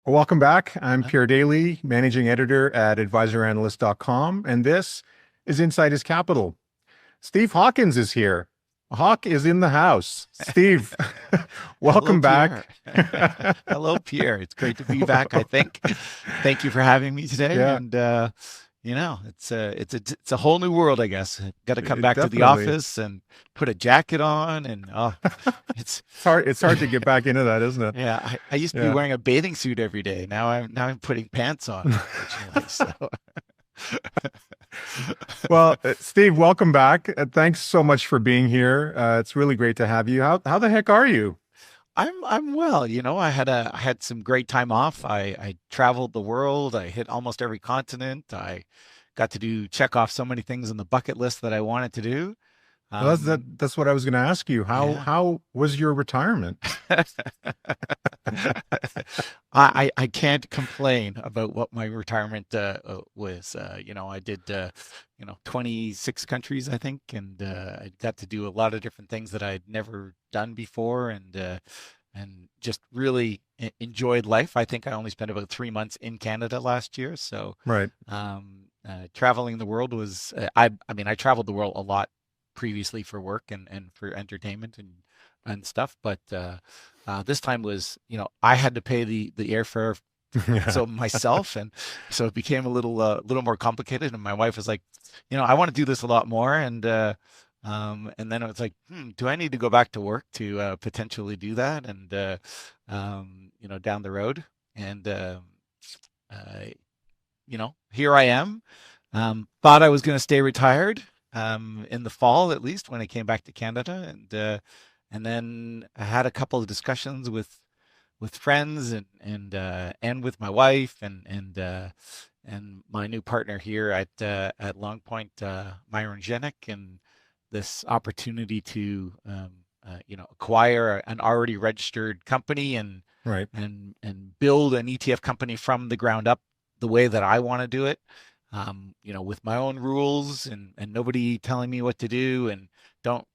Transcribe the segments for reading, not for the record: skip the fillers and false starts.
Welcome back. I'm Uh, Pierre Daillie, managing editor at advisoranalyst.com, and this is Inside His Capital. Steve Hawkins is here. Hawk is in the house. Steve, Hello, welcome Pierre. back. Hello, Pierre. It's great to be back, I think. Thank you for having me today. Yeah, And it's a whole new world, I guess. Got to come back to the definitely. office and put a jacket on and it's It's hard to get back into that, isn't it? yeah, I used to be Yeah. wearing a bathing suit every day. Now I'm putting pants on, unfortunately. So Well, Steve, welcome back. Thanks so much for being here. It's really great to have you. How the heck are you? I'm well. I had some great time off. I traveled the world. I hit almost every continent. I got to check off so many things on the bucket list that I wanted to do. Well, Um, that's what I was going to ask you. How yeah. how was your retirement? I can't complain about what my retirement was. I did 26 countries, I think, and I got to do a lot of different things that I'd never done before, and just really enjoyed life. I think I only spent about 3 months in Canada last year, so Right. traveling the world was I mean I traveled the world a lot previously for work and for entertainment and stuff, but this time was I had to pay the airfare Yeah. so myself, and so it became a little more complicated. And my wife was like, I want to do this a lot more, and then it was like, do I need to go back to work to potentially do that, and down the road, and uh, here I am. Thought I was going to stay retired in the fall, at least when I came back to Canada, and then I had a couple of discussions with friends and with my wife and my new partner here at Longpoint, Myron Jenik, and this opportunity to acquire an already registered company Right. and build an ETF company from the ground up the way that I want to do it, with my own rules and nobody telling me what to do. And don't,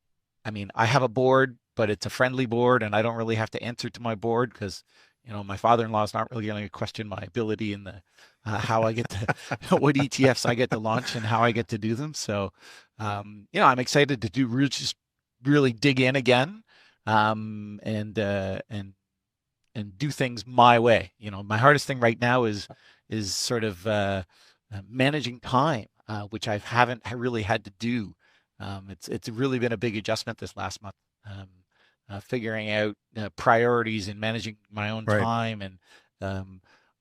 I mean, I have a board, but it's a friendly board, and I don't really have to answer to my board because, my father-in-law is not really going to question my ability in the how I get to what ETFs I get to launch and how I get to do them. So, I'm excited to just really dig in again, and do things my way. My hardest thing right now is sort of managing time, which I haven't really had to do. It's really been a big adjustment this last month. Figuring out priorities and managing my own Right. time, and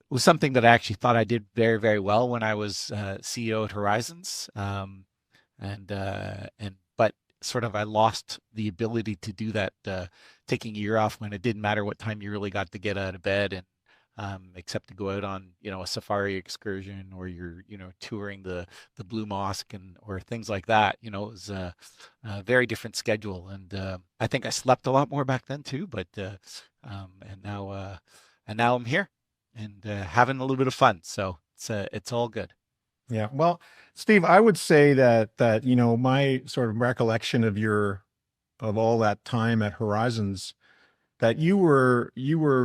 was something that I actually thought I did very, very well when I was CEO at Horizons. And but sort of I lost the ability to do that, taking a year off when it didn't matter what time you really got to get out of bed, and except to go out on a safari excursion, or you're touring the Blue Mosque and or things like that. It was a very different schedule, and I think I slept a lot more back then too. But and now I'm here and having a little bit of fun. So it's all good. Yeah. Well, Steve, I would say that my sort of recollection of all that time at Horizons, that you were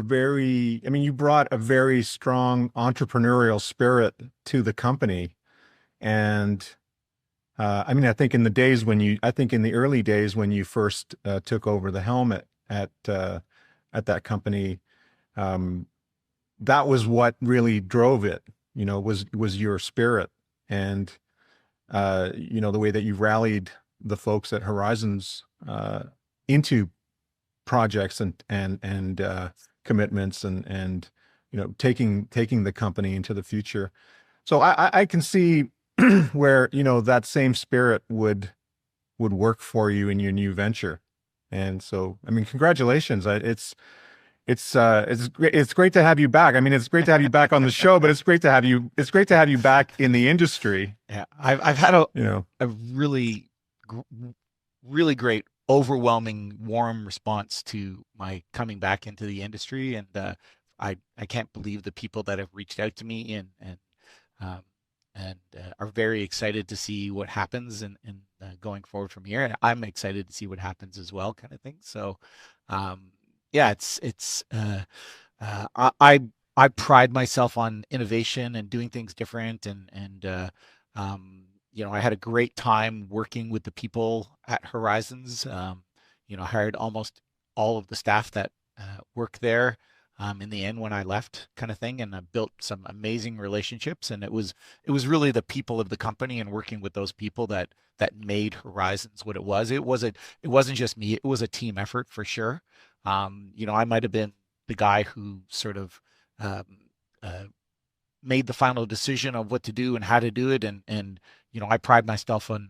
very, I mean, you brought a very strong entrepreneurial spirit to the company. And I mean, I think in the early days when you first took over the helm at that company, um, that was what really drove it, was your spirit. And the way that you rallied the folks at Horizons into projects and commitments and taking the company into the future. So I can see where that same spirit would work for you in your new venture. And so, I mean, congratulations. It's great to have you back. I mean, it's great to have you back on the show, but it's great to have you back in the industry. Yeah, I've had You know, a really really great, overwhelming, warm response to my coming back into the industry, and I can't believe the people that have reached out to me um, are very excited to see what happens and going forward from here. And I'm excited to see what happens as well, kind of thing. So, yeah, it's I pride myself on innovation and doing things different, I had a great time working with the people at Horizons. Hired almost all of the staff that work there in the end when I left, kind of thing, and I built some amazing relationships. And it was really the people of the company and working with those people that made Horizons what it was. It wasn't just me; it was a team effort for sure. I might have been the guy who sort of um, uh, made the final decision of what to do and how to do it, and I pride myself on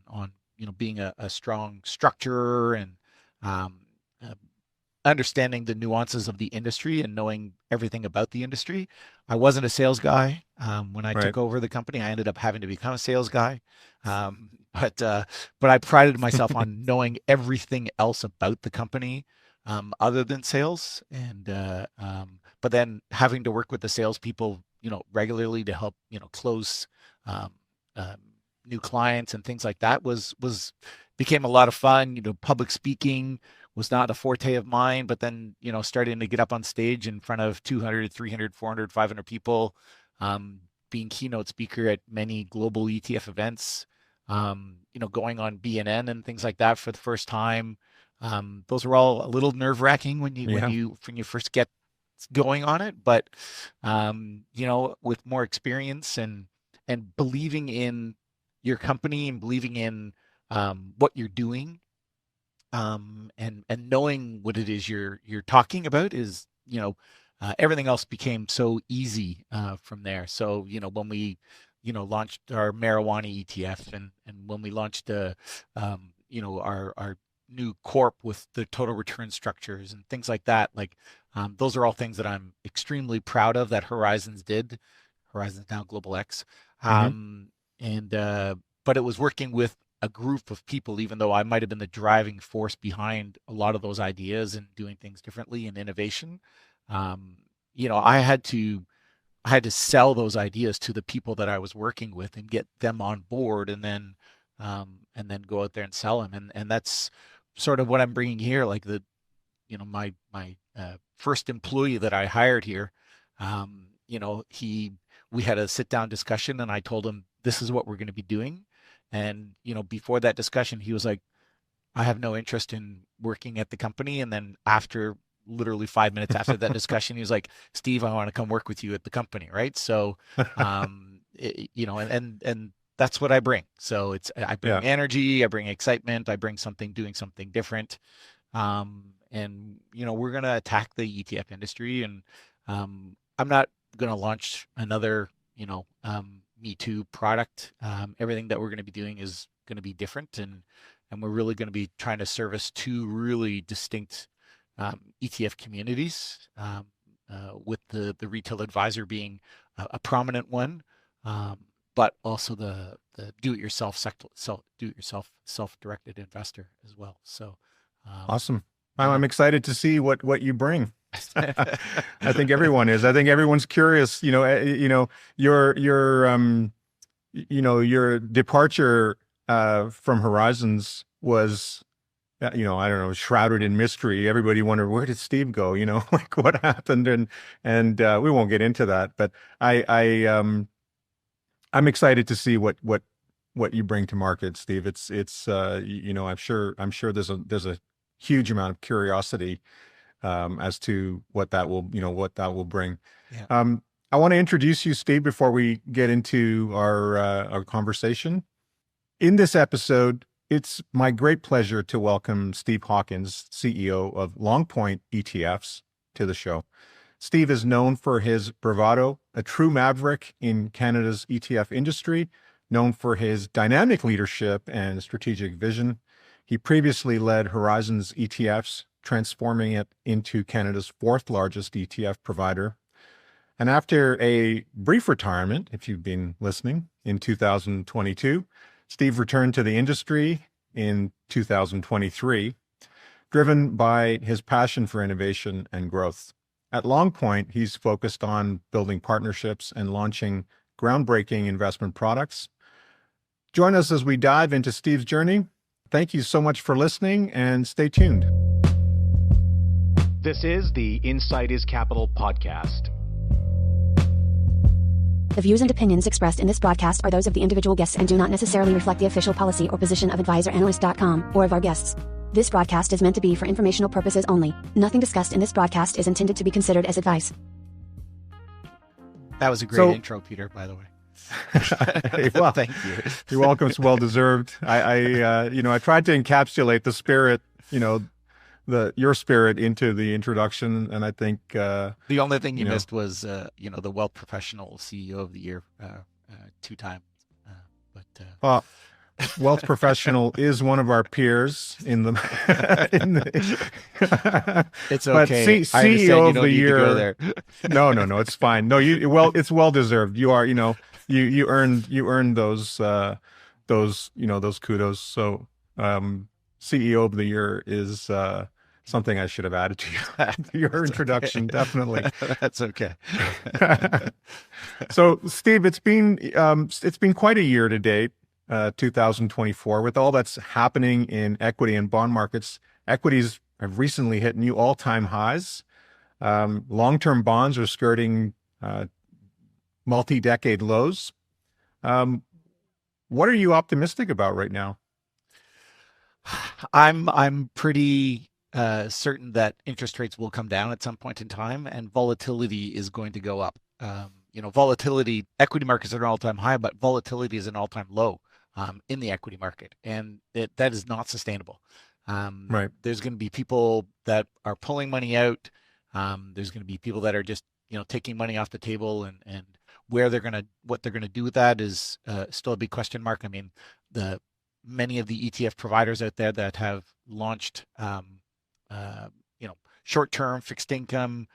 being a strong structurer and um, uh, understanding the nuances of the industry and knowing everything about the industry. I wasn't a sales guy. When I Right. took over the company, I ended up having to become a sales guy. But I prided myself on knowing everything else about the company, other than sales, but then having to work with the salespeople, regularly to help, close um, um, new clients and things like that was became a lot of fun. Public speaking was not a forte of mine, but then, starting to get up on stage in front of 200, 300, 400, 500 people, um, being keynote speaker at many global ETF events, going on BNN and things like that for the first time. Those are all a little nerve wracking Yeah. when you first get going on it, but with more experience and believing in your company and believing in what you're doing, and knowing what it is you're talking about is, everything else became so easy from there. So, when we, launched our marijuana ETF, and when we launched our new corp with the total return structures and things like that, like those are all things that I'm extremely proud of that Horizons did. Horizons, now Global X. Hmm. And But it was working with a group of people, even though I might have been the driving force behind a lot of those ideas and doing things differently and innovation. Um, I had to sell those ideas to the people that I was working with and get them on board, and then go out there and sell them. And that's sort of what I'm bringing here. Like my first employee that I hired here, he we had a sit down discussion, and I told him this is what we're going to be doing. And before that discussion, he was like, I have no interest in working at the company. And then after literally 5 minutes after that discussion, he was like, Steve, I want to come work with you at the company. Right. So, and that's what I bring. So I bring Yeah. energy, I bring excitement, I bring doing something different. And we're going to attack the ETF industry, and I'm not going to launch another, Me Too product. Everything that we're going to be doing is going to be different, and we're really going to be trying to service two really distinct ETF communities, with the retail advisor being a prominent one, um, but also the do-it-yourself self-directed investor as well. So, Awesome. I'm yeah. excited to see what you bring. I think everyone is. I think everyone's curious. Your departure from Horizons was, I don't know, shrouded in mystery. Everybody wondered, where did Steve go? Like what happened, and we won't get into that. But I'm excited to see what you bring to market, Steve. I'm sure there's a huge amount of curiosity as to what that will bring. Yeah. I want to introduce you, Steve, before we get into our conversation. In this episode, it's my great pleasure to welcome Steve Hawkins, CEO of Longpoint ETFs, to the show. Steve is known for his bravado, a true maverick in Canada's ETF industry, known for his dynamic leadership and strategic vision. He previously led Horizons ETFs, transforming it into Canada's fourth largest ETF provider. And after a brief retirement, if you've been listening, in 2022, Steve returned to the industry in 2023, driven by his passion for innovation and growth. At Longpoint, he's focused on building partnerships and launching groundbreaking investment products. Join us as we dive into Steve's journey. Thank you so much for listening, and stay tuned. This is the Insight is Capital podcast. The views and opinions expressed in this broadcast are those of the individual guests and do not necessarily reflect the official policy or position of AdvisorAnalyst.com or of our guests. This broadcast is meant to be for informational purposes only. Nothing discussed in this broadcast is intended to be considered as advice. That was a great intro, Peter, by the way. Well, thank you. You're welcome. It's well deserved. I tried to encapsulate the spirit, your spirit into the introduction, and I think the only thing you missed was the Wealth Professional CEO of the Year 2 times. Wealth Professional is one of our peers in the. It's okay. But CEO of the Year. No, it's fine. No, it's well deserved. You are, you earned those kudos. So, CEO of the Year is something I should have added to your introduction. Okay. Definitely. That's okay. So, Steve, it's been quite a year to date. 2024, with all that's happening in equity and bond markets. Equities have recently hit new all-time highs. Long-term bonds are skirting multi-decade lows. What are you optimistic about right now? I'm pretty certain that interest rates will come down at some point in time, and volatility is going to go up. Volatility, equity markets are at an all-time high, but volatility is an all-time low in the equity market, and that is not sustainable. Right. There's going to be people that are pulling money out. There's going to be people that are just taking money off the table, and what they're gonna do with that is still a big question mark. I mean, many of the ETF providers out there that have launched short-term fixed income,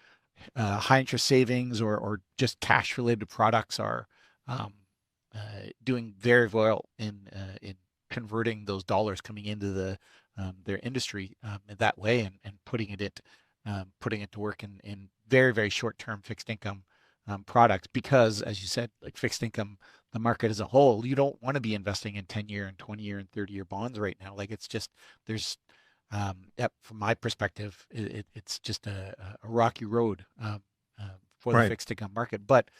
high interest savings, or just cash related products are doing very well in converting those dollars coming into their industry in that way, and putting it to work in very, very short-term fixed income products. Because, as you said, like fixed income, the market as a whole, you don't want to be investing in 10-year and 20-year and 30-year bonds right now. Like, it's just, there's from my perspective, it's just a rocky road for the fixed income market. But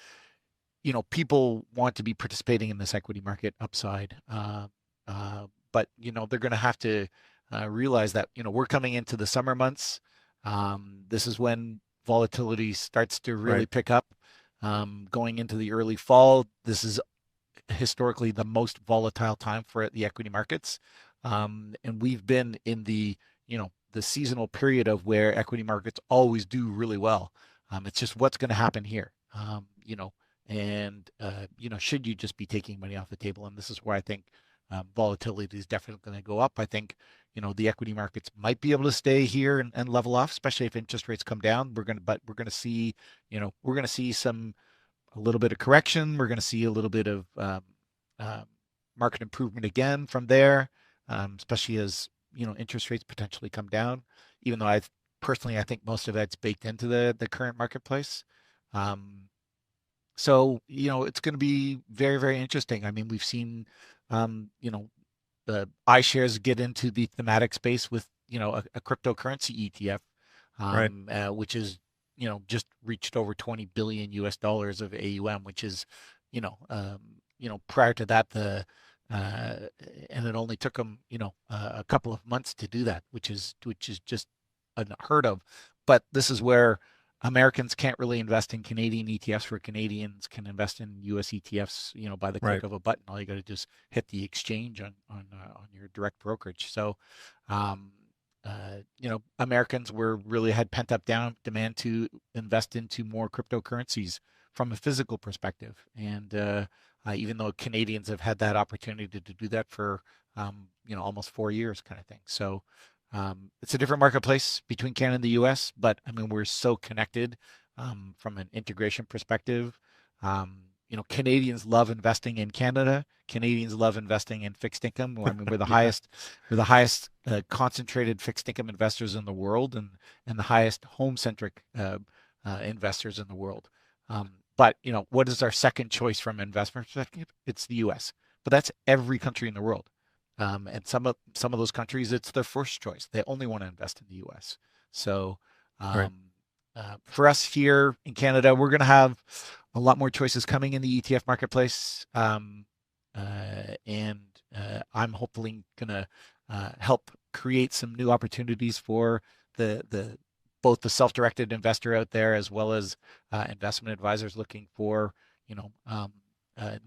people want to be participating in this equity market upside, but they're going to have to realize that we're coming into the summer months. This is when volatility starts to really pick up. Going into the early fall, this is historically the most volatile time for the equity markets, and we've been in the seasonal period of where equity markets always do really well. It's just what's going to happen here, and should you just be taking money off the table? And this is where I think volatility is definitely going to go up. I think the equity markets might be able to stay here and level off, especially if interest rates come down. We're going to see a little bit of correction. We're going to see a little bit of market improvement again from there, especially as interest rates potentially come down. Even though I think most of that's baked into the current marketplace. So, it's going to be very, very interesting. I mean, we've seen, the iShares get into the thematic space with, a cryptocurrency ETF, which is, just reached over $20 billion of AUM, which is, prior to that, and it only took them, a couple of months to do that, which is just unheard of. But this is where Americans can't really invest in Canadian ETFs, where Canadians can invest in US ETFs, by the click of a button. All you got to just hit the exchange on your direct brokerage. So, Americans really had pent up demand to invest into more cryptocurrencies from a physical perspective. And even though Canadians have had that opportunity to do that for, almost 4 years kind of thing. So, it's a different marketplace between Canada and the US, but I mean, we're so connected from an integration perspective. Canadians love investing in Canada. Canadians love investing in fixed income. I mean, we're the highest concentrated fixed income investors in the world, and the highest home-centric investors in the world. But what is our second choice from an investment perspective? It's the US. But that's every country in the world. And some of those countries, it's their first choice. They only want to invest in the U.S. So for us here in Canada, we're going to have a lot more choices coming in the ETF marketplace, and I'm hopefully gonna help create some new opportunities for the both the self-directed investor out there as well as investment advisors looking for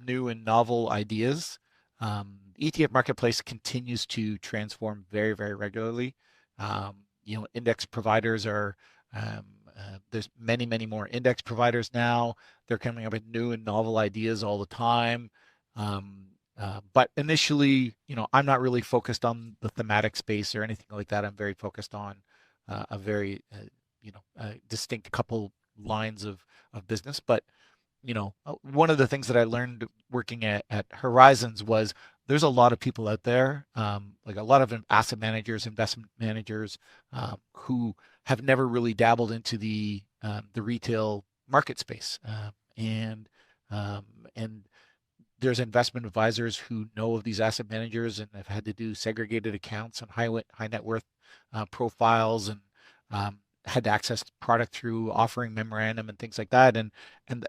new and novel ideas. ETF marketplace continues to transform very, very regularly. Index providers are there's many, many more index providers now. They're coming up with new and novel ideas all the time. But initially, I'm not really focused on the thematic space or anything like that. I'm very focused on a very, distinct couple lines of business. But one of the things that I learned working at Horizons was there's a lot of people out there, like a lot of asset managers, investment managers, who have never really dabbled into the retail market space, and there's investment advisors who know of these asset managers and have had to do segregated accounts on high net worth profiles, and had to access product through offering memorandum and things like that. And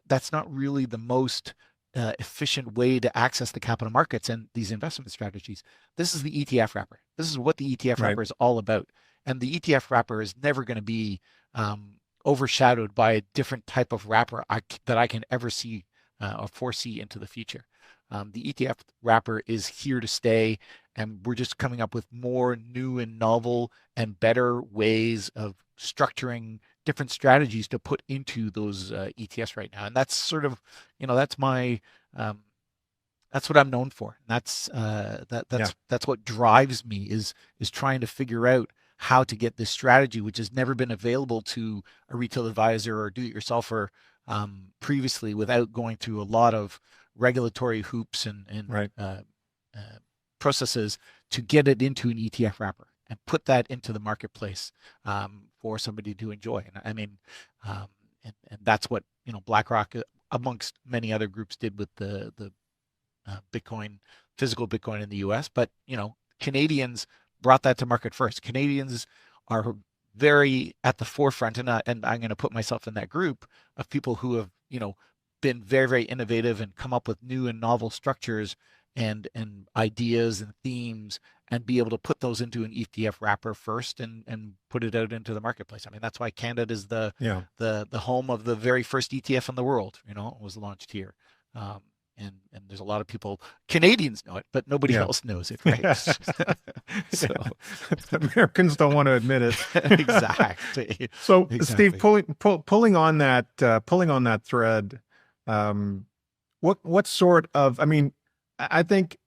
that's not really the most efficient way to access the capital markets and these investment strategies. This is the ETF wrapper. This is what the ETF wrapper is all about. And the ETF wrapper is never going to be overshadowed by a different type of wrapper that I can ever see or foresee into the future. The ETF wrapper is here to stay, and we're just coming up with more new and novel and better ways of structuring different strategies to put into those ETFs right now. And that's sort of, that's my, that's what I'm known for. And that's what drives me is trying to figure out how to get this strategy, which has never been available to a retail advisor or do-it-yourselfer previously, without going through a lot of regulatory hoops and processes to get it into an ETF wrapper and put that into the marketplace for somebody to enjoy. And I mean, and that's what BlackRock, amongst many other groups, did with the Bitcoin, physical Bitcoin in the U.S. But Canadians brought that to market first. Canadians are very at the forefront, and I'm going to put myself in that group of people who have been very, very innovative and come up with new and novel structures and ideas and themes, and be able to put those into an ETF wrapper first and put it out into the marketplace. I mean, that's why Canada is the home of the very first ETF in the world. It was launched here. And there's a lot of people, Canadians know it, but nobody else knows it, right? So Americans don't want to admit it. Exactly. So exactly. Steve, pulling on that thread, what sort of, I mean, I think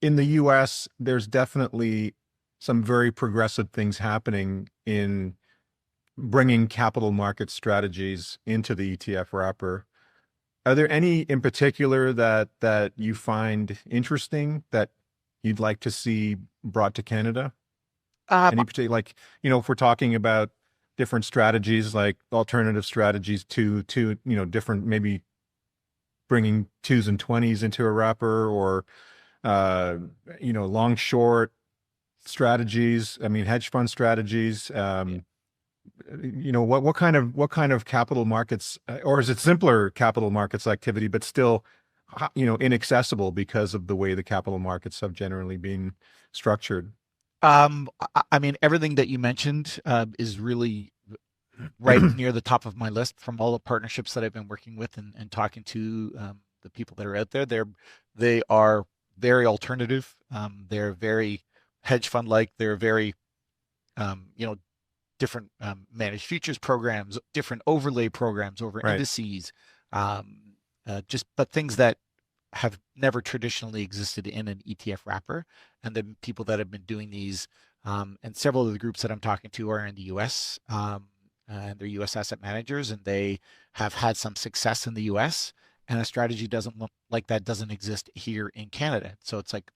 in the US, there's definitely some very progressive things happening in bringing capital market strategies into the ETF wrapper. Are there any in particular that you find interesting that you'd like to see brought to Canada? Any particular, like, if we're talking about different strategies, like alternative strategies to different, maybe bringing 2s and 20s into a wrapper, or long short strategies. I mean, hedge fund strategies. What kind of capital markets, or is it simpler capital markets activity, but still, inaccessible because of the way the capital markets have generally been structured? I mean, everything that you mentioned is really right near the top of my list from all the partnerships that I've been working with and talking to the people that are out there. They are very alternative. They're very hedge fund like. They're very different managed futures programs, different overlay programs over indices, but things that have never traditionally existed in an ETF wrapper. And the people that have been doing these, and several of the groups that I'm talking to are in the US, and they're US asset managers, and they have had some success in the US, and a strategy doesn't look like that doesn't exist here in Canada. So it's like,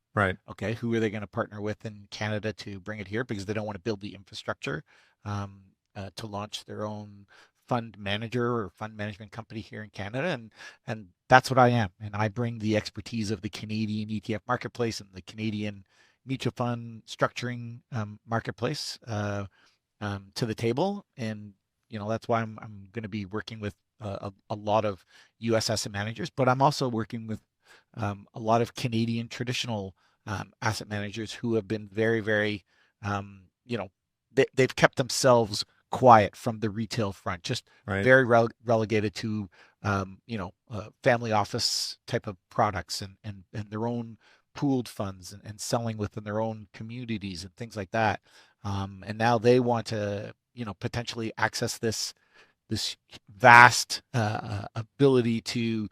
okay, who are they going to partner with in Canada to bring it here? Because they don't want to build the infrastructure to launch their own fund manager or fund management company here in Canada. And that's what I am. And I bring the expertise of the Canadian ETF marketplace and the Canadian mutual fund structuring marketplace to the table. And that's why I'm going to be working with a lot of U.S. asset managers, but I'm also working with a lot of Canadian traditional asset managers who have been very, very, you know, they've kept themselves quiet from the retail front, just Right. very relegated to, family office type of products and their own pooled funds and selling within their own communities and things like that. And now they want to, potentially access this vast ability to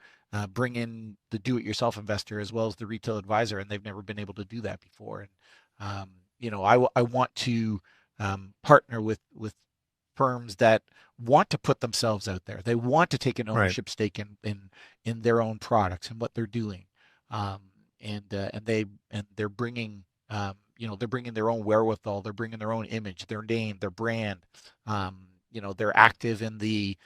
bring in the do-it-yourself investor as well as the retail advisor, and they've never been able to do that before. And I want to partner with firms that want to put themselves out there. They want to take an Right. ownership stake in their own products and what they're doing, and they're bringing they're bringing their own wherewithal. They're bringing their own image, their name, their brand. They're active in the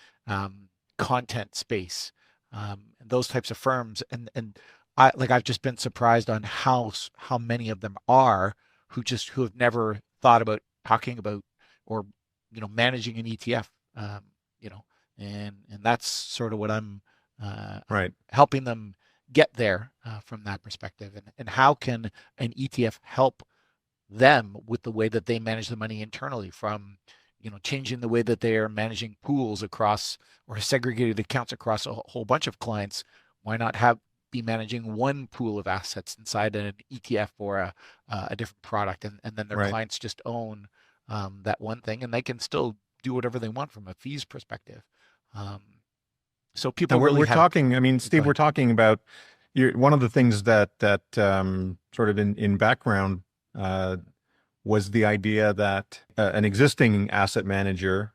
content space, and those types of firms. And I've just been surprised on how many of them are who have never thought about talking about or managing an ETF. And that's sort of what I'm Right. helping them get there from that perspective. And how can an ETF help them with the way that they manage the money internally, from changing the way that they are managing pools across or segregated accounts across a whole bunch of clients. Why not be managing one pool of assets inside an ETF or a different product, and then their Right. clients just own that one thing, and they can still do whatever they want from a fees perspective. So people And we're, really we're have. talking, I mean, Go Steve, we're ahead. talking about one of the things that sort of in background was the idea that an existing asset manager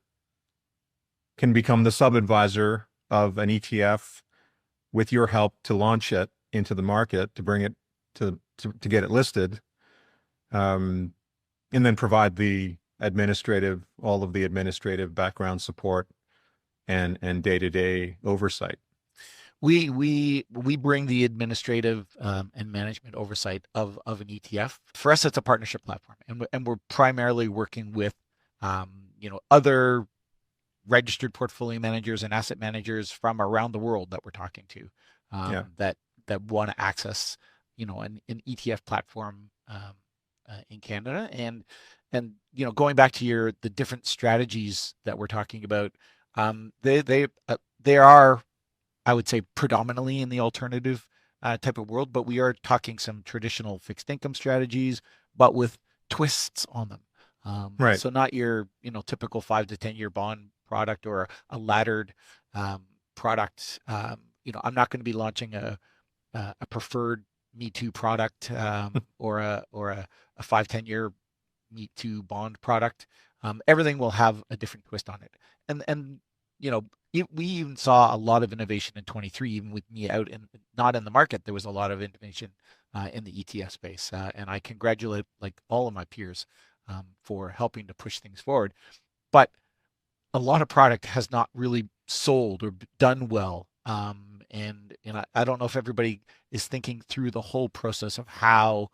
can become the sub-advisor of an ETF with your help to launch it into the market, to bring it to get it listed, and then provide all of the administrative background support and day-to-day oversight. We bring the administrative and management oversight of an ETF. For us, it's a partnership platform, and we're primarily working with other registered portfolio managers and asset managers from around the world that we're talking to, Yeah. that want to access an ETF platform in Canada. And going back to the different strategies that we're talking about, they are, I would say, predominantly in the alternative type of world, but we are talking some traditional fixed income strategies, but with twists on them. Right. So not your typical 5 to 10 year bond product or a laddered product. I'm not going to be launching a preferred Me Too product, or a 5-10 year Me Too bond product. Everything will have a different twist on it, and we even saw a lot of innovation in 23, even with me out and not in the market. There was a lot of innovation in the ETF space, and I congratulate all of my peers for helping to push things forward. But a lot of product has not really sold or done well, and I don't know if everybody is thinking through the whole process of how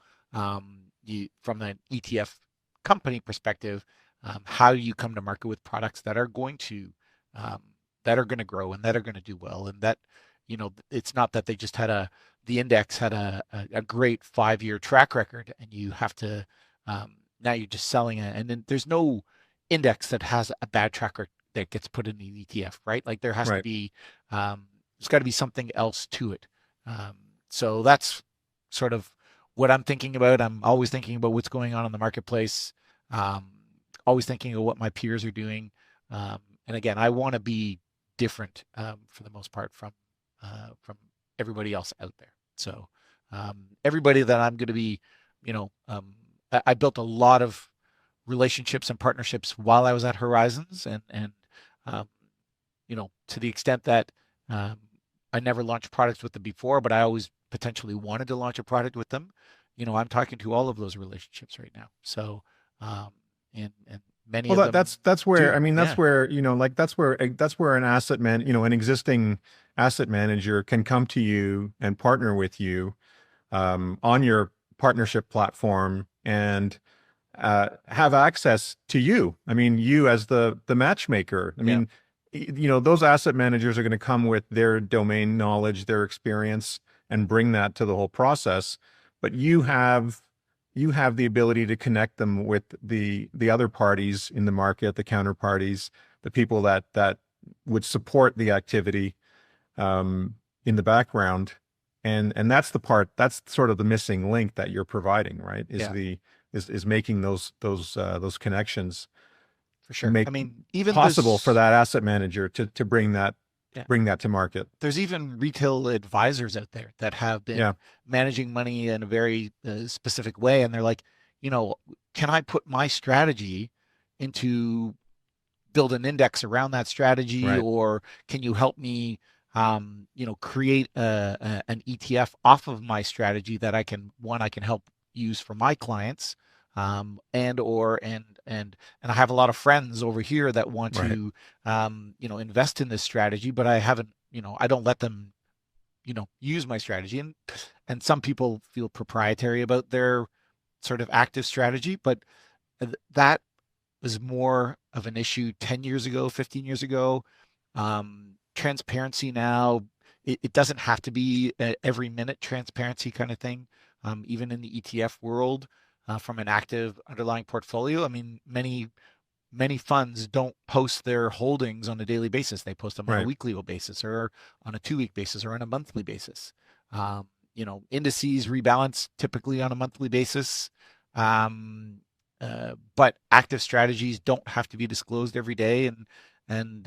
you, from an ETF company perspective, how you come to market with products that are going to grow and that are going to do well, and that it's not that they just the index had a great 5-year track record, and you have to now you're just selling it, and then there's no index that has a bad track record that gets put in an ETF, right? Like there has to Right. be there's got to be something else to it. So that's sort of what I'm thinking about. I'm always thinking about what's going on in the marketplace. Always thinking of what my peers are doing. And again, I want to be different for the most part from everybody else out there. So everybody that I'm going to be, I built a lot of relationships and partnerships while I was at Horizons, and to the extent that I never launched products with them before, but I always potentially wanted to launch a product with them. I'm talking to all of those relationships right now. So and many Well, of them that's where, do. I mean, that's Yeah. where, that's where an an existing asset manager can come to you and partner with you on your partnership platform and have access to you. I mean, you as the matchmaker. I Yeah. mean, those asset managers are going to come with their domain knowledge, their experience, and bring that to the whole process. But you have the ability to connect them with the other parties in the market, the counterparties, the people that would support the activity in the background, and that's sort of the missing link that you're providing, right? Is making those connections For sure. make I mean, even possible for that asset manager to bring that to market. There's even retail advisors out there that have been managing money in a very specific way, and they're like, can I put my strategy into build an index around that strategy, Right. or can you help me, create an ETF off of my strategy that I can help use for my clients, and I have a lot of friends over here that want Right. to, invest in this strategy, but I haven't, I don't let them, use my strategy, and some people feel proprietary about their sort of active strategy, but that was more of an issue 10 years ago, 15 years ago. Transparency now, it doesn't have to be every minute transparency kind of thing. Even in the ETF world, from an active underlying portfolio, I mean, many funds don't post their holdings on a daily basis. They post them on a Right. weekly basis, or on a 2-week basis, or on a monthly basis. Indices rebalance typically on a monthly basis. But active strategies don't have to be disclosed every day, and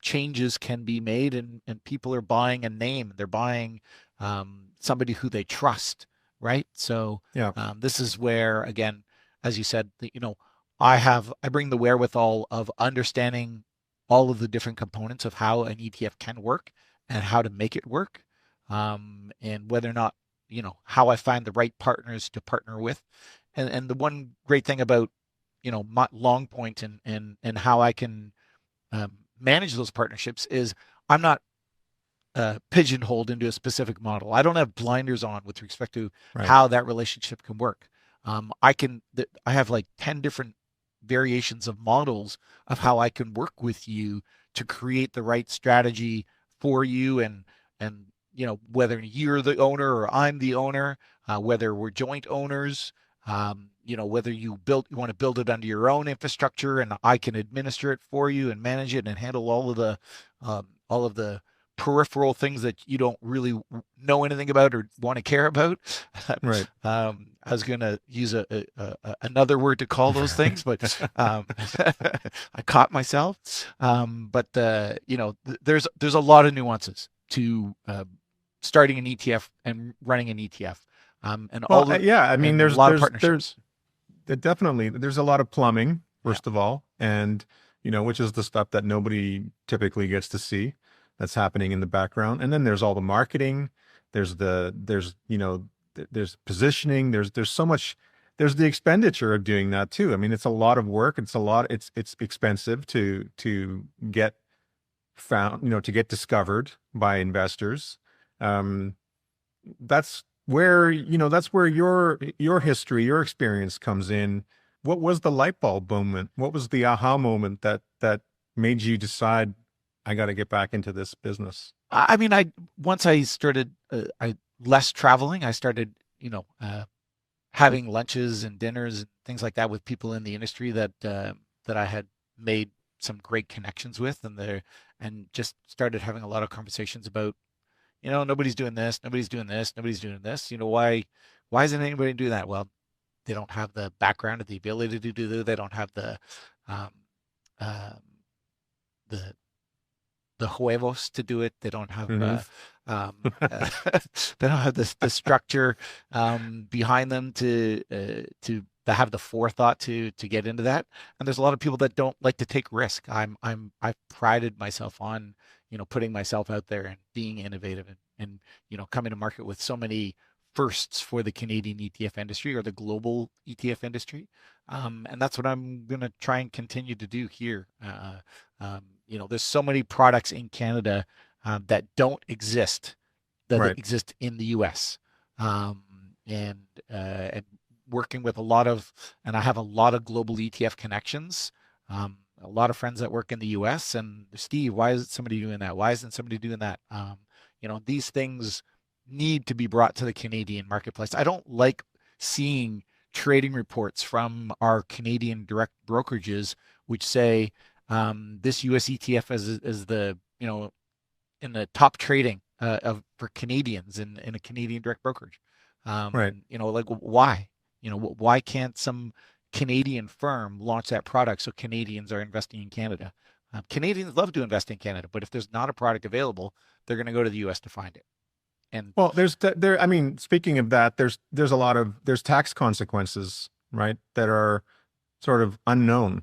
changes can be made, and people are buying a name. They're buying somebody who they trust, right? So this is where, again, as you said, I bring the wherewithal of understanding all of the different components of how an ETF can work and how to make it work, and whether or not, how I find the right partners to partner with. And the one great thing about, my Longpoint and how I can manage those partnerships is I'm not pigeonholed into a specific model. I don't have blinders on with respect to how that relationship can work. I have like 10 different variations of models of how I can work with you to create the right strategy for you, and whether you're the owner or I'm the owner, whether we're joint owners, whether you want to build it under your own infrastructure and I can administer it for you and manage it and handle all of the peripheral things that you don't really know anything about or want to care about. Right. I was going to use another word to call those things, but I caught myself. But there's a lot of nuances to starting an ETF and running an ETF. And Well, I mean, there's a lot of partnerships. Definitely there's a lot of plumbing, first of all, and which is the stuff that nobody typically gets to see that's happening in the background. And then there's all the marketing, there's positioning, there's so much, there's the expenditure of doing that too. I mean, it's a lot of work. It's expensive to get found, to get discovered by investors. That's where your history, your experience comes in. What was the light bulb moment? What was the aha moment that made you decide, I got to get back into this business? I mean, once I started less traveling, I started, having lunches and dinners and things like that with people in the industry that I had made some great connections with, and just started having a lot of conversations about, nobody's doing this, nobody's doing this, nobody's doing this. Why isn't anybody doing that? Well, they don't have the background or the ability to do that. They don't have the huevos to do it. They don't have they don't have the structure behind them to have the forethought to get into that. And there's a lot of people that don't like to take risk. I've prided myself on putting myself out there and being innovative, and coming to market with so many firsts for the Canadian ETF industry or the global ETF industry. And that's what I'm going to try and continue to do here. There's so many products in Canada that don't exist, that exist in the US. And working with and I have a lot of global ETF connections. a lot of friends that work in the US, and Steve, why isn't somebody doing that? Why isn't somebody doing that? These things need to be brought to the Canadian marketplace. I don't like seeing trading reports from our Canadian direct brokerages which say this US ETF is the, in the top trading for Canadians in a Canadian direct brokerage. Right. Like why? Why can't some Canadian firm launch that product so Canadians are investing in Canada? Canadians love to invest in Canada, but if there's not a product available, they're going to go to the US to find it. And well, I mean, speaking of that, there's tax consequences, right, that are sort of unknown,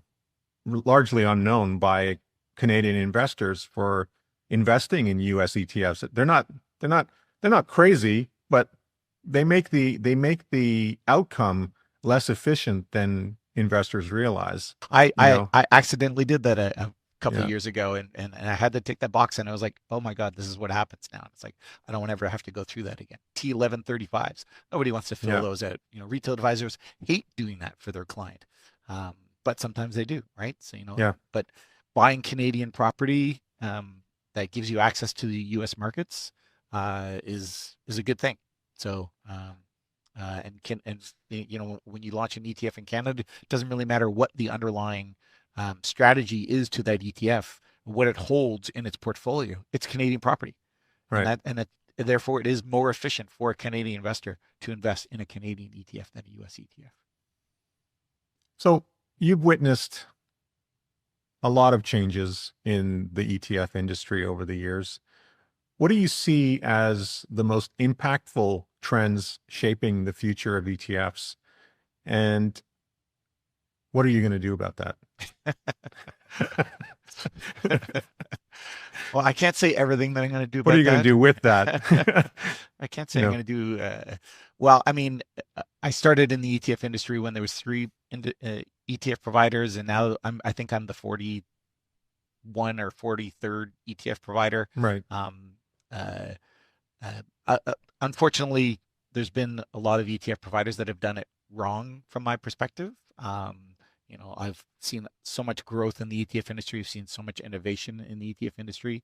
largely unknown by Canadian investors for investing in US ETFs. They're not crazy, but they make the outcome less efficient than investors realize. I accidentally did that a couple of years ago, and I had to tick that box, and I was like, oh my God, this is what happens now. It's like, I don't want to ever have to go through that again. T1135s. Nobody wants to fill those out. Retail advisors hate doing that for their client. But sometimes they do, right? So, but buying Canadian property that gives you access to the US markets is a good thing. So, when you launch an ETF in Canada, it doesn't really matter what the underlying strategy is to that ETF, what it holds in its portfolio. It's Canadian property, right? And therefore, it is more efficient for a Canadian investor to invest in a Canadian ETF than a US ETF. So you've witnessed a lot of changes in the ETF industry over the years. What do you see as the most impactful trends shaping the future of ETFs? And what are you going to do about that? Well, I can't say everything that I'm going to do. What are you going to do with that? I can't say I'm going to do. Well, I mean, I started in the ETF industry when there was 3 ETF providers, and now I think I'm the 41 or 43rd ETF provider. Right. Unfortunately, there's been a lot of ETF providers that have done it wrong from my perspective. I've seen so much growth in the ETF industry. I've seen so much innovation in the ETF industry.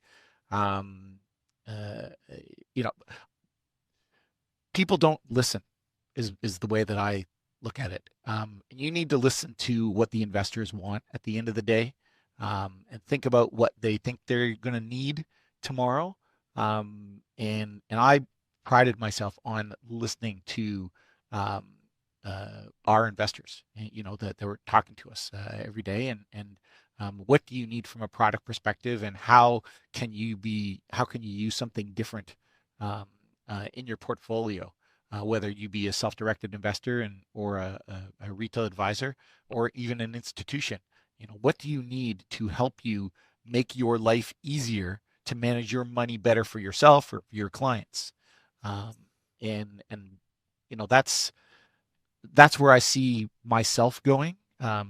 People don't listen is the way that I look at it. You need to listen to what the investors want at the end of the day, and think about what they think they're going to need tomorrow. And I prided myself on listening to our investors, that they were talking to us every day, and what do you need from a product perspective, and how can you use something different in your portfolio, whether you be a self-directed investor or a retail advisor or even an institution. What do you need to help you make your life easier to manage your money better for yourself or for your clients? That's where I see myself going,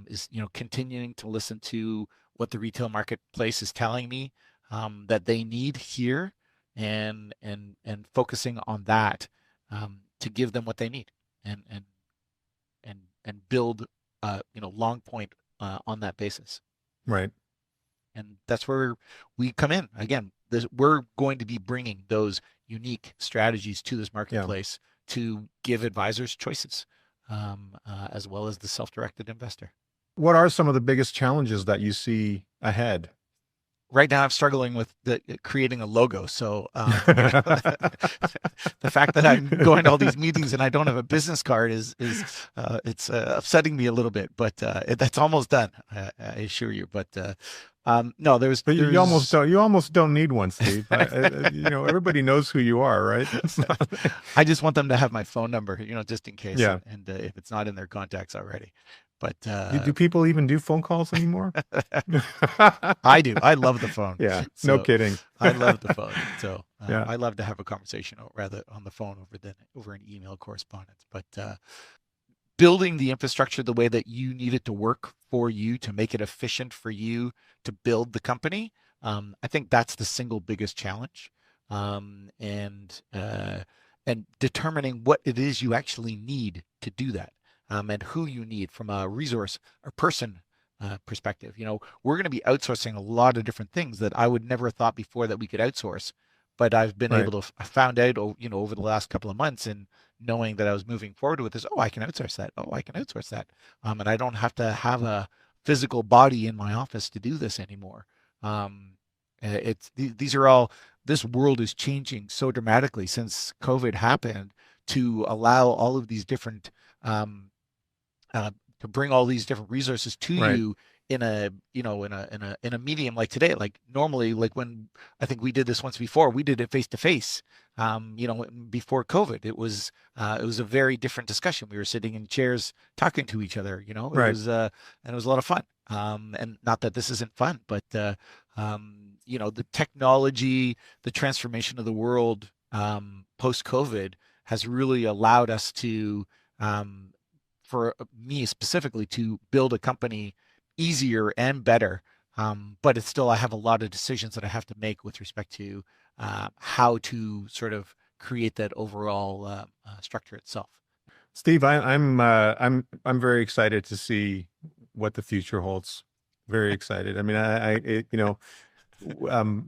is continuing to listen to what the retail marketplace is telling me that they need here, and focusing on that to give them what they need, and build Longpoint on that basis. Right. And that's where we come in. Again, we're going to be bringing those unique strategies to this marketplace to give advisors choices, as well as the self-directed investor. What are some of the biggest challenges that you see ahead? Right now, I'm struggling with creating a logo. So the fact that I'm going to all these meetings and I don't have a business card is upsetting me a little bit. But that's almost done, I assure you. But no, you almost don't need one, Steve. Everybody knows who you are, right? I just want them to have my phone number, just in case. Yeah. And if it's not in their contacts already. But do people even do phone calls anymore? I do. I love the phone. Yeah, no kidding. I love the phone. So yeah. I love to have a conversation rather on the phone over an email correspondence. But building the infrastructure the way that you need it to work for you, to make it efficient for you to build the company, I think that's the single biggest challenge. And determining what it is you actually need to do that. And who you need from a resource or person perspective. We're going to be outsourcing a lot of different things that I would never have thought before that we could outsource. But I've been Right. able to, I found out, over the last couple of months, and knowing that I was moving forward with this, oh, I can outsource that. Oh, I can outsource that. And I don't have to have a physical body in my office to do this anymore. These are all, this world is changing so dramatically since COVID happened to allow all of these different um, to bring all these different resources to Right. you in a in a medium like today. Like normally, like when I think we did this once before, we did it face to face. Before COVID, it was a very different discussion. We were sitting in chairs talking to each other. It Right. was and it was a lot of fun. And not that this isn't fun, but the technology, the transformation of the world post COVID has really allowed us to for me specifically to build a company easier and better. But it's still, I have a lot of decisions that I have to make with respect to how to sort of create that overall structure itself. Steve, I'm very excited to see what the future holds. Very excited. I mean, um,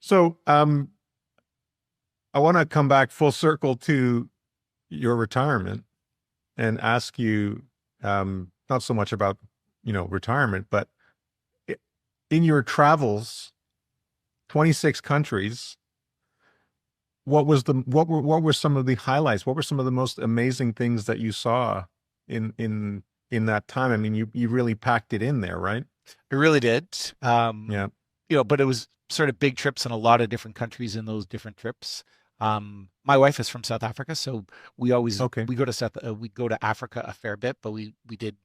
so I want to come back full circle to your retirement and ask you, not so much about, retirement, but in your travels, 26 countries, what were some of the highlights? What were some of the most amazing things that you saw in that time? I mean, you really packed it in there, right? It really did. Yeah. But it was sort of big trips in a lot of different countries in those different trips. My wife is from South Africa, so Okay. we go to Africa a fair bit, but we did,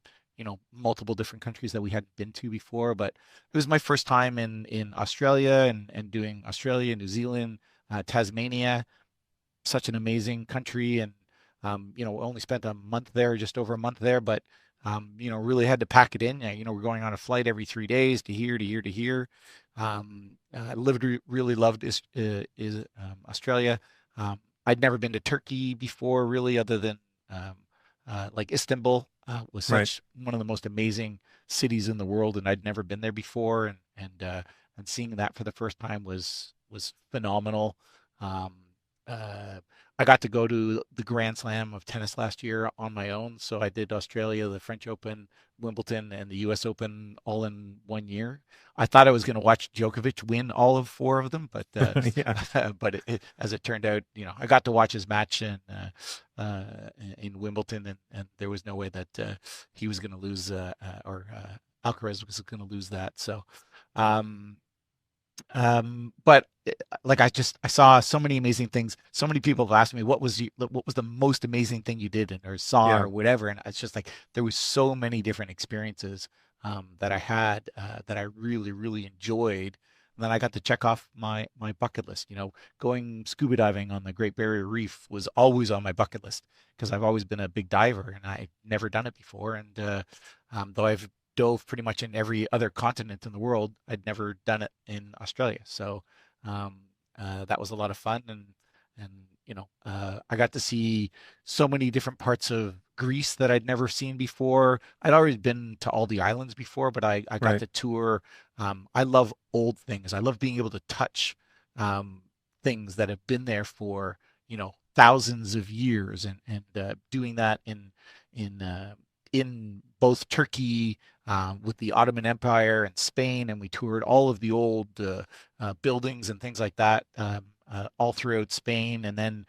multiple different countries that we hadn't been to before. But it was my first time in Australia and doing Australia, New Zealand, Tasmania, such an amazing country. And only spent a month there, just over a month there, but really had to pack it in. We're going on a flight every 3 days to here, to here, to here. I really loved Australia. I'd never been to Turkey before, really, other than like Istanbul was Right. such one of the most amazing cities in the world, and I'd never been there before, and seeing that for the first time was phenomenal. Um, uh, I got to go to the Grand Slam of tennis last year on my own. So I did Australia, the French Open, Wimbledon, and the US Open all in 1 year. I thought I was going to watch Djokovic win all of four of them, but Yeah. but as it turned out, I got to watch his match in Wimbledon, and there was no way that he was going to lose or Alcaraz was going to lose that. So um, but like I saw so many amazing things. So many people have asked me what was the most amazing thing you did or saw Yeah. or whatever, and it's just like there was so many different experiences that I had that I really really enjoyed. And then I got to check off my bucket list. Going scuba diving on the Great Barrier Reef was always on my bucket list because I've always been a big diver and I'd never done it before. And though I've dove pretty much in every other continent in the world, I'd never done it in Australia. So um, that was a lot of fun, and I got to see so many different parts of Greece that I'd never seen before. I'd already been to all the islands before, but I got Right. to tour. I love old things. I love being able to touch um, things that have been there for thousands of years, and doing that in both Turkey with the Ottoman Empire and Spain, and we toured all of the old buildings and things like that all throughout Spain, and then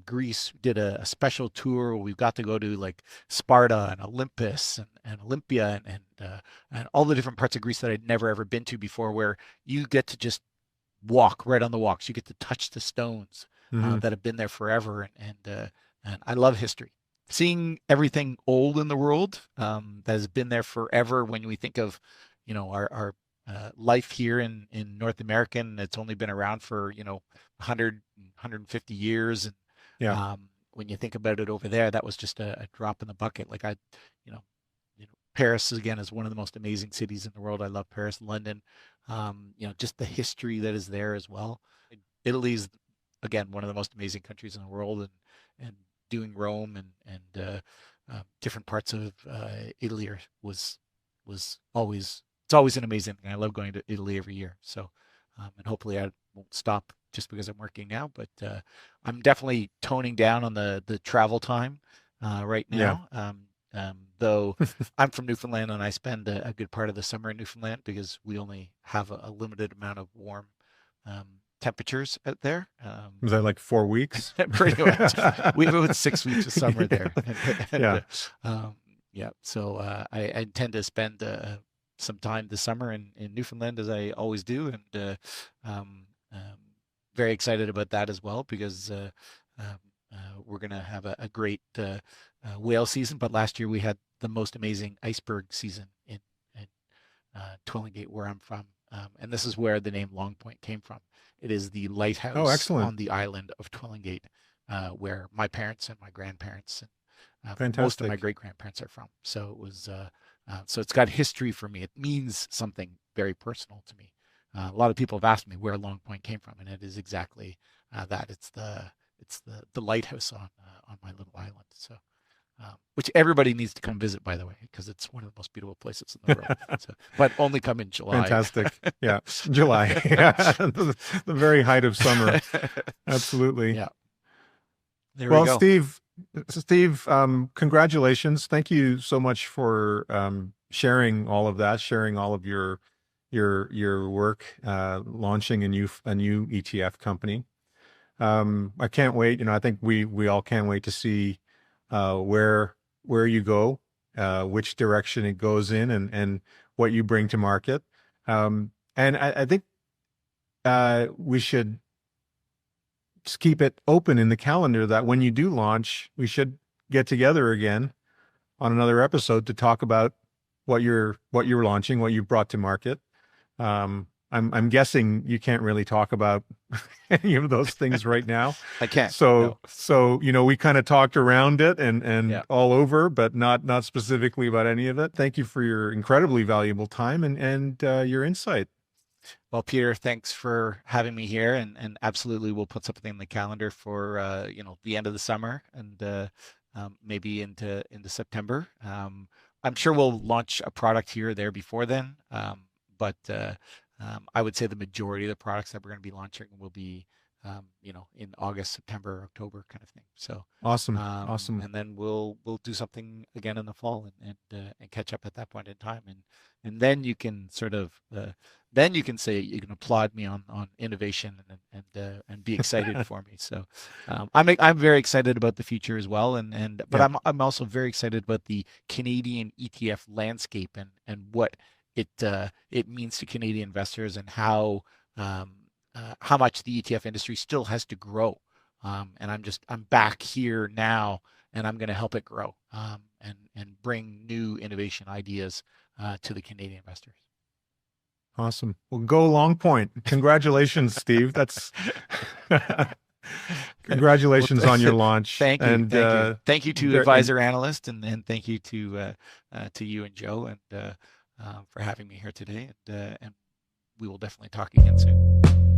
Greece did a special tour where we got to go to like Sparta and Olympus and Olympia and all the different parts of Greece that I'd never ever been to before, where you get to just walk right on the walks. You get to touch the stones Hmm. that have been there forever, and I love history. Seeing everything old in the world that has been there forever. When we think of, our life here in North America, and it's only been around for 100, 150 years, and Yeah. when you think about it over there, that was just a drop in the bucket. Like you know, Paris again is one of the most amazing cities in the world. I love Paris, London. Just the history that is there as well. Italy's again one of the most amazing countries in the world, and doing Rome and different parts of Italy was always, it's always an amazing thing. I love going to Italy every year. So, and hopefully I won't stop just because I'm working now, but I'm definitely toning down on the travel time right now. Though I'm from Newfoundland and I spend a good part of the summer in Newfoundland because we only have a limited amount of warm temperatures out there. Was that like 4 weeks? Pretty much. We've had 6 weeks of summer there. So I intend to spend some time this summer in Newfoundland, as I always do, and very excited about that as well because we're going to have a great whale season. But last year we had the most amazing iceberg season in Twillingate, where I'm from. And this is where the name Longpoint came from. It is the lighthouse on the island of Twillingate, where my parents and my grandparents and most of my great-grandparents are from. So it was, so it's got history for me. It means something very personal to me. A lot of people have asked me where Longpoint came from, and it is exactly that. It's the lighthouse on my little island. So, which everybody needs to come visit, by the way, because it's one of the most beautiful places in the world. So, but only come in July. Fantastic. Yeah, July. Yeah, the very height of summer. Absolutely. Yeah. There we go. Steve, congratulations. Thank you so much for sharing all of that, sharing all of your work, launching a new ETF company. I can't wait. I think we all can't wait to see where you go, which direction it goes in, and what you bring to market. And I think we should just keep it open in the calendar that when you do launch, we should get together again on another episode to talk about what you're launching, what you've brought to market. I'm guessing you can't really talk about any of those things right now. I can't. So we kind of talked around it and all over, but not specifically about any of it. Thank you for your incredibly valuable time and your insight. Well, Peter, thanks for having me here, and absolutely we'll put something in the calendar for the end of the summer and maybe into September. I'm sure we'll launch a product here or there before then, but I would say the majority of the products that we're going to be launching will be in August, September, October kind of thing. So awesome. And then we'll do something again in the fall and catch up at that point in time, and then you can sort of then you can say, you can applaud me on innovation and be excited for me. So I'm very excited about the future as well, but I'm also very excited about the Canadian ETF landscape and what it means to Canadian investors, and how much the ETF industry still has to grow. And I'm back here now, and I'm going to help it grow and bring new innovation ideas to the Canadian investors. Awesome. Well, go Longpoint. Congratulations, Steve. That's congratulations on your launch. Thank you. And thank you to Advisor Analyst, and thank you to you and Joe and for having me here today. And we will definitely talk again soon.